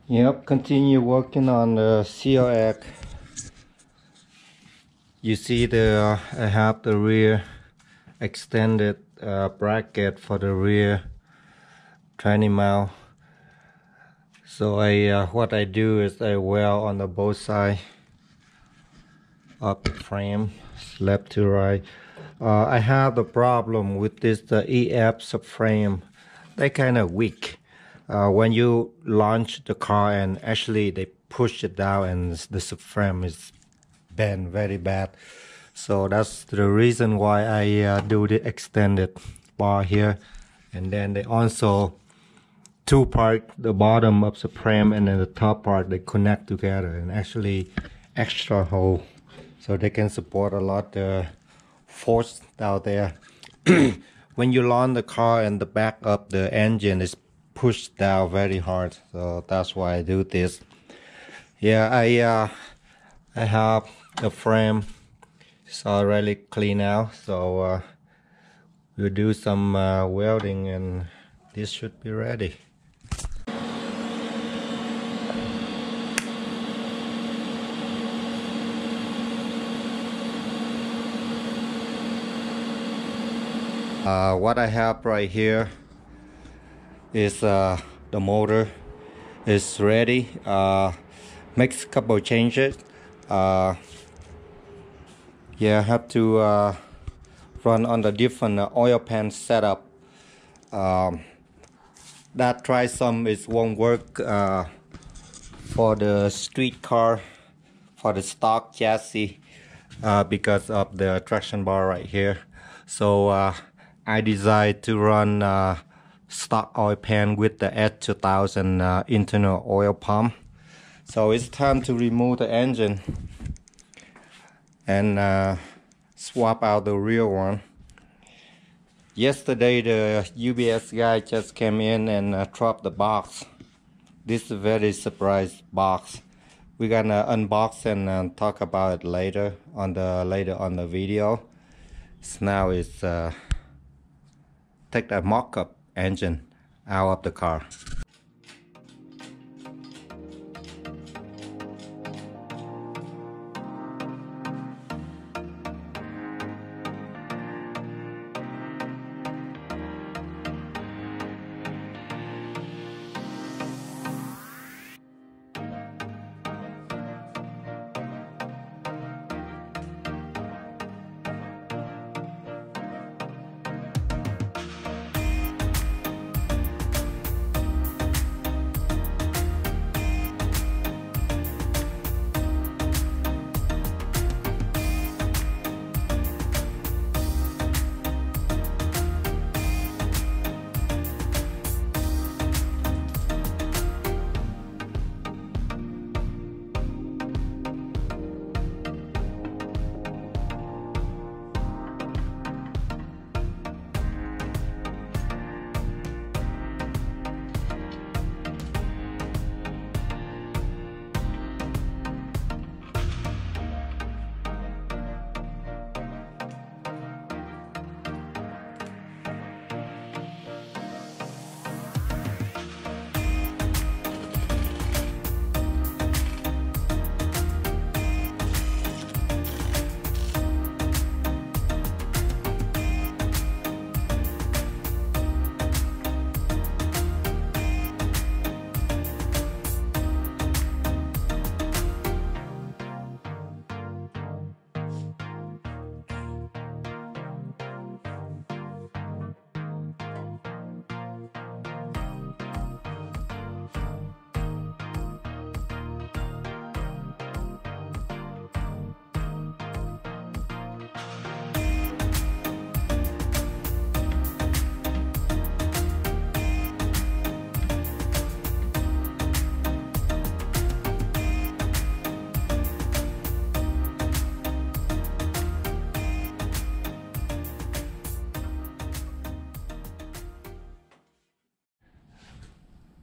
Yep, continue working on the CRX. You see I have the rear extended bracket for the rear tranny mount. So what I do is I weld on the both sides of the frame, left to right. I have the problem with this EF subframe. They're kind of weak. When you launch the car and actually they push it down and the subframe is bent very bad. So that's the reason why I do the extended bar here. And then they also two part, the bottom of the frame and then the top part, they connect together and actually extra hole so they can support a lot the force out there. When you launch the car and the back of the engine is pushed down very hard, so that's why I do this. Yeah, I have the frame. It's already clean out, so we'll do some welding and this should be ready. What I have right here is the motor is ready. Makes a couple changes. Yeah, I have to run on the different oil pan setup. That try some it won't work for the street car, for the stock chassis, because of the traction bar right here. So I decided to run stock oil pan with the S2000 internal oil pump. So it's time to remove the engine and swap out the real one. Yesterday the UBS guy just came in and dropped the box. This is a very surprise box. We're gonna unbox and talk about it later on the video. So now it's take the mock-up engine out of the car.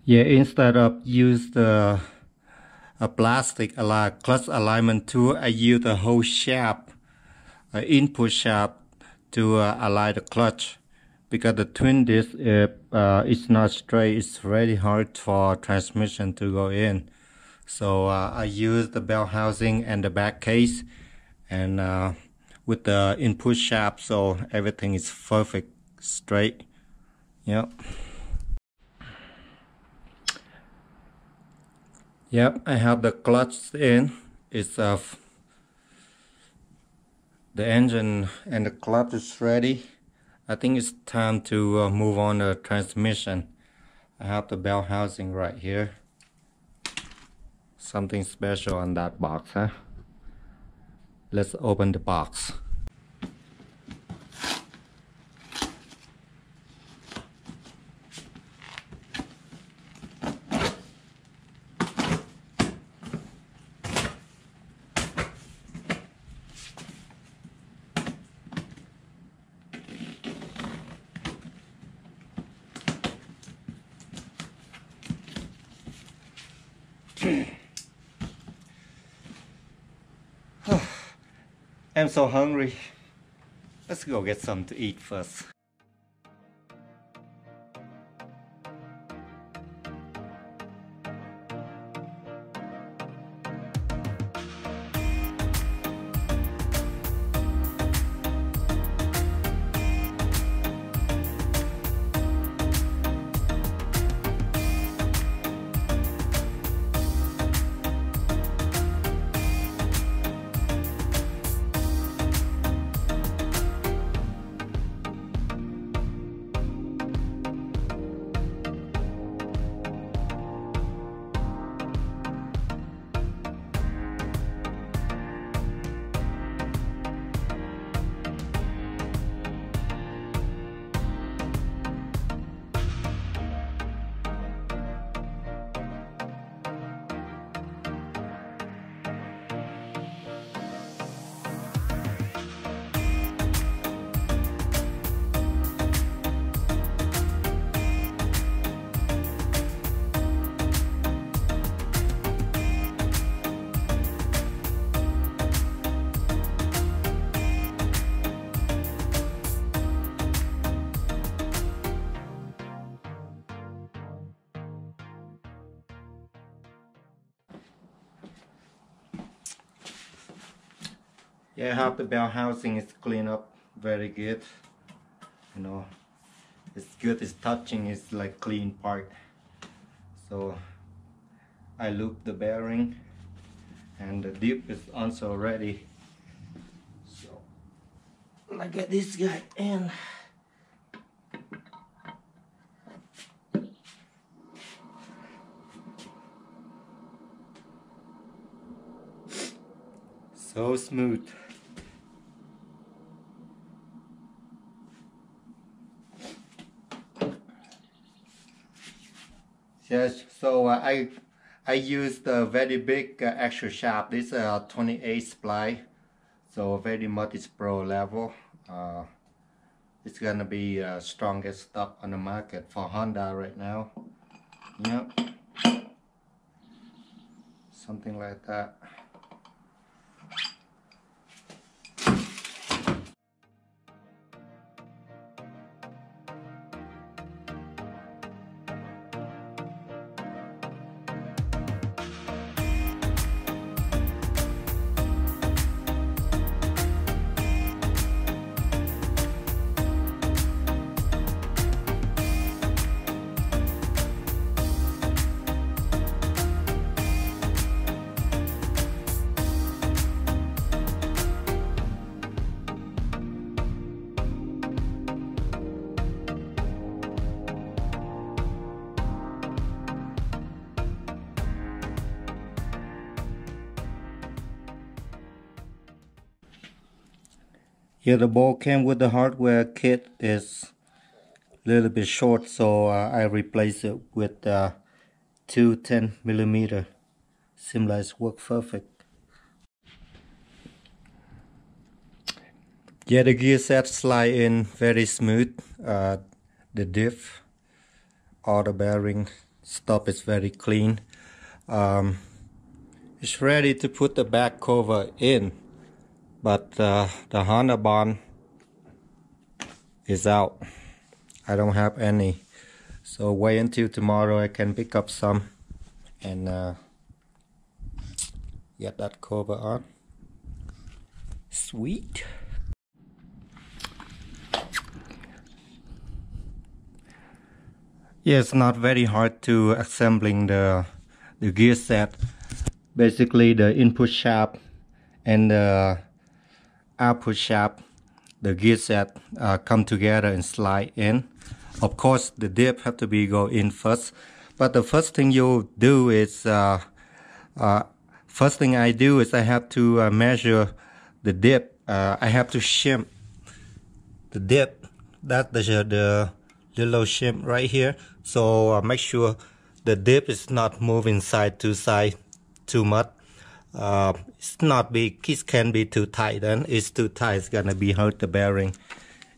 Yeah, instead of use a plastic clutch alignment tool, I use the whole shaft, input shaft to align the clutch because the twin disc, if it's not straight, it's very hard for transmission to go in. So I use the bell housing and the back case, and with the input shaft, so everything is perfect straight. Yep. Yep, I have the clutch in. It's the engine and the clutch is ready. I think it's time to move on the transmission. I have the bell housing right here. Something special on that box, huh? Let's open the box. I'm so hungry. Let's go get some to eat first. Yeah, I hope the bell housing is cleaned up very good. You know, it's good, it's touching, it's like clean part. So I loop the bearing and the dip is also ready. So I get this guy in. So smooth. Yes, so I used a very big extra shaft. This is a 28 ply, so very multi-pro level. It's gonna be strongest stock on the market for Honda right now. Yep, something like that. Yeah, the ball came with the hardware kit is a little bit short, so I replaced it with two 10mm. Seems like it's worked perfect. Yeah, the gear set slide in very smooth. The diff, all the bearing stuff is very clean. It's ready to put the back cover in, but the Honda bond is out. I don't have any, so wait until tomorrow I can pick up some and get that cover on. Sweet. Yeah, it's not very hard to assembling the gear set. Basically the input shaft and the output shaft, the gear set come together and slide in. Of course the dip have to be go in first, but the first thing you do is first thing I do is I have to measure the dip. I have to shim the dip. That's the little shim right here. So make sure the dip is not moving side to side too much. It's not big. It can be too tight. Then it's too tight. It's gonna be hurt the bearing,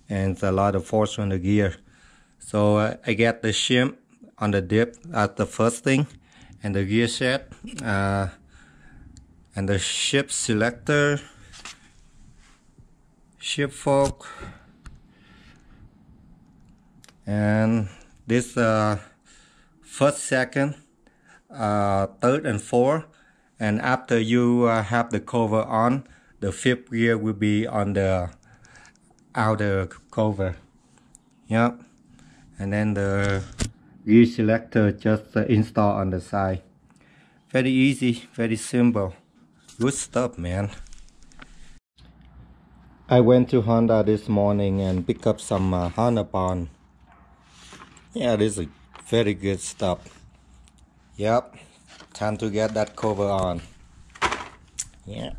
and it's a lot of force on the gear. So I get the shim on the dip as the first thing, and the gear set, and the ship selector, ship fork, and this first, second, third, and fourth. And after you have the cover on, the fifth gear will be on the outer cover. Yep. And then the gear selector just install on the side. Very easy, very simple. Good stuff, man. I went to Honda this morning and picked up some Honda Bond. Yeah, this is very good stuff. Yep. Time to get that cover on. Yeah.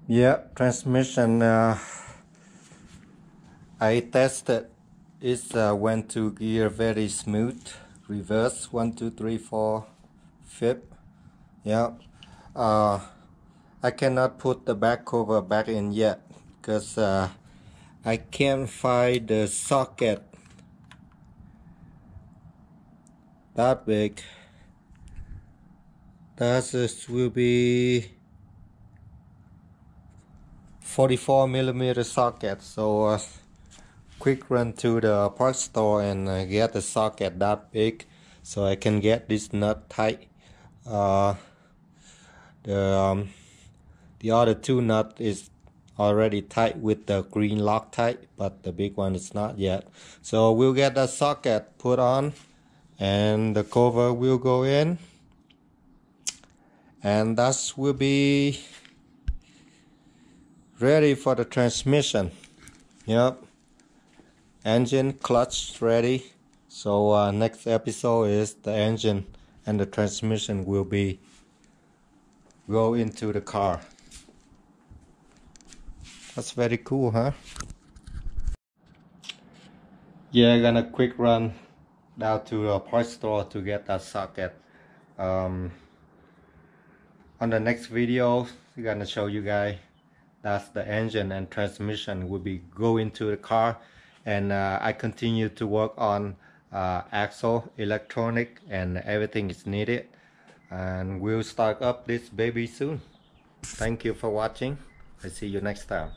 Yeah, transmission I tested. It went to gear very smooth. Reverse 1, 2, 3, 4, fifth. Yeah. I cannot put the back cover back in yet because I can't find the socket that big. That will be 44mm socket. So quick run to the parts store and get the socket that big so I can get this nut tight. The other two nut is already tight with the green Loctite, but the big one is not yet. So we'll get the socket put on and the cover will go in, and that will be ready for the transmission. Yep, engine, clutch ready. So next episode is the engine and the transmission will be go into the car. That's very cool, huh? Yeah, gonna quick run down to a parts store to get that socket. On the next video, I'm gonna show you guys that's the engine and transmission will be go into the car, and I continue to work on axle, electronic, and everything is needed, and we'll start up this baby soon. Thank you for watching. I see you next time.